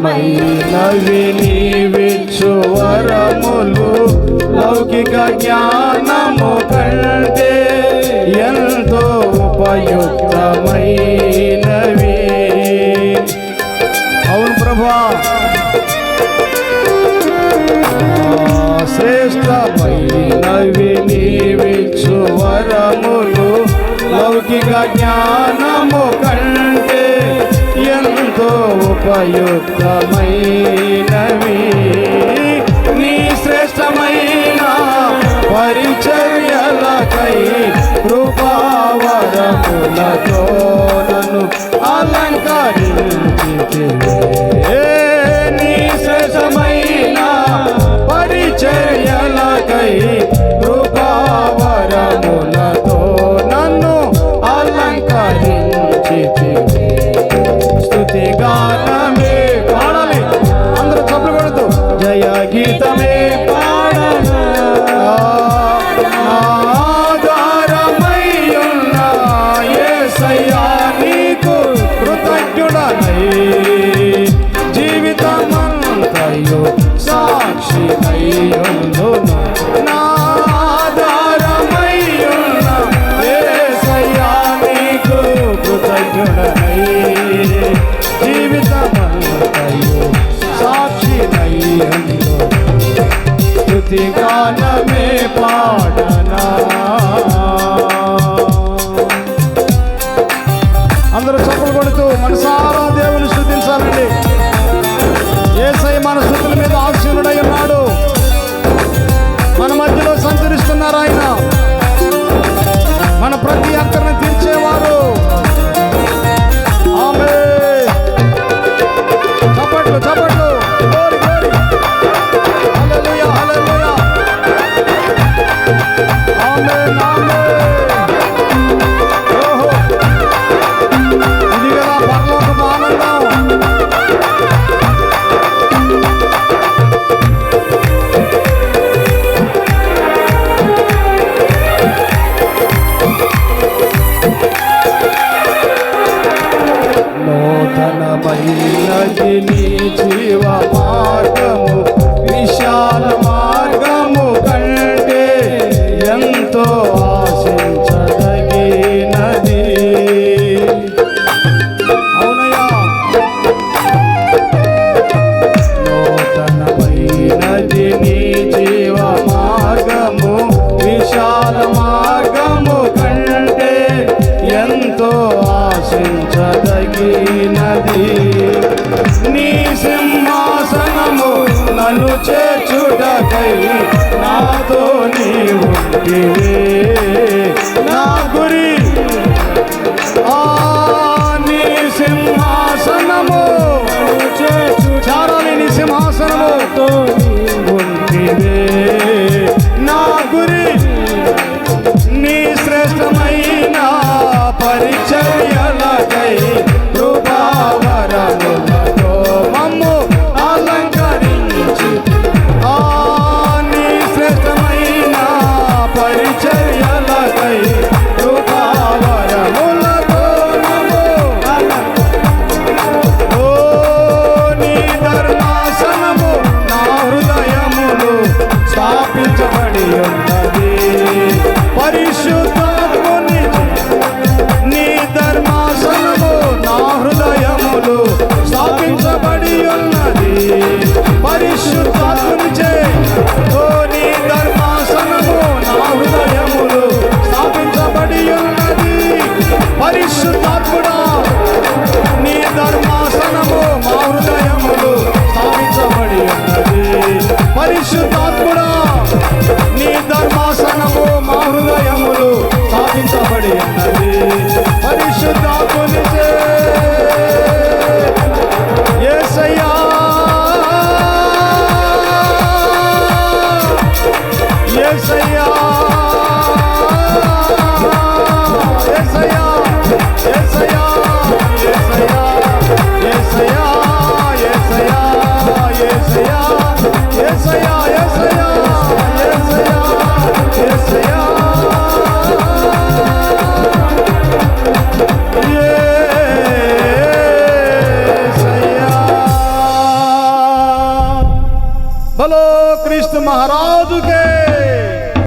నూతనమైనవి నీవిచ్చు వరములు లౌకిక జ్ఞానము కంటే ఎంతో ఉపయుక్తమైనవి. అవును ప్రభా, శ్రేష్టమైనవి నీవిచ్చు వరములు లౌకిక జ్ఞానము కంటే ఎంతో ఉపయుక్తమైనవి. నీ శ్రేష్టమైన పరిచర్యలకై కృపావరములతో నన్ను అలంకరించితివే. నీ శ్రేష్టమైన పరిచర్యలకై కృపావరములతో నన్ను అలంకరించితివే. స్తుతి గానమే పాడాలి, అందరూ చప్పట్లు కొడుతూ జయ గీతమే పాడాలి. ఆధారమయ్యున్న యేసయ్యా నీకు కృతజ్ఞుడనై జీవితమంతయు సాక్షినయ్యుందును. నా ఆధారమయ్యున్న యేసయ్యా నీకు కృతజ్ఞుడనై జీవితమంతయు సాక్షినయ్యుందును. స్తుతి గానమే పాడనా. అందరూ చప్పట్లు కొడుతూ మనసారా దేవుని స్తుతించాలండి. యేసయ్య మన స్తుతుల మీద ఆశీనుడై ఉన్నాడు. మన మధ్యలో సంచరిస్తున్నారు ఆయన, మన ప్రతి అక్కర్ని తీర్చేవారు. ఆమేన్. చప్పట్లు చప్పట్లు. Glory glory. Hallelujah hallelujah. Amen amen. ఓహో, ఇది కదా పరలోకపు ఆనందం. నూతనమైనది నీ జీవ మార్గము, విశాల మార్గము కంటే ఎంతో ఆశించదగినది. అవునయ్యా, నూతనమైనది నీ జీవ మార్గము, విశాల మార్గము కంటే ఎంతో ఆశించదగినది. నీ సింహాసనము నన్ను చేర్చుటకై నాతో నీవుంటివే. నా గురి నీ సింహాసనము చారాలి, నీ సింహాసనముతో ఉంటివే. నా గురి నీ శ్రేష్టమైన పరిచర్యలకై కృపావరములతో మమ్ము అలంకరించి. నీ శ్రేష్టమైన పరిచర్య बोलो कृष्ण महाराज के।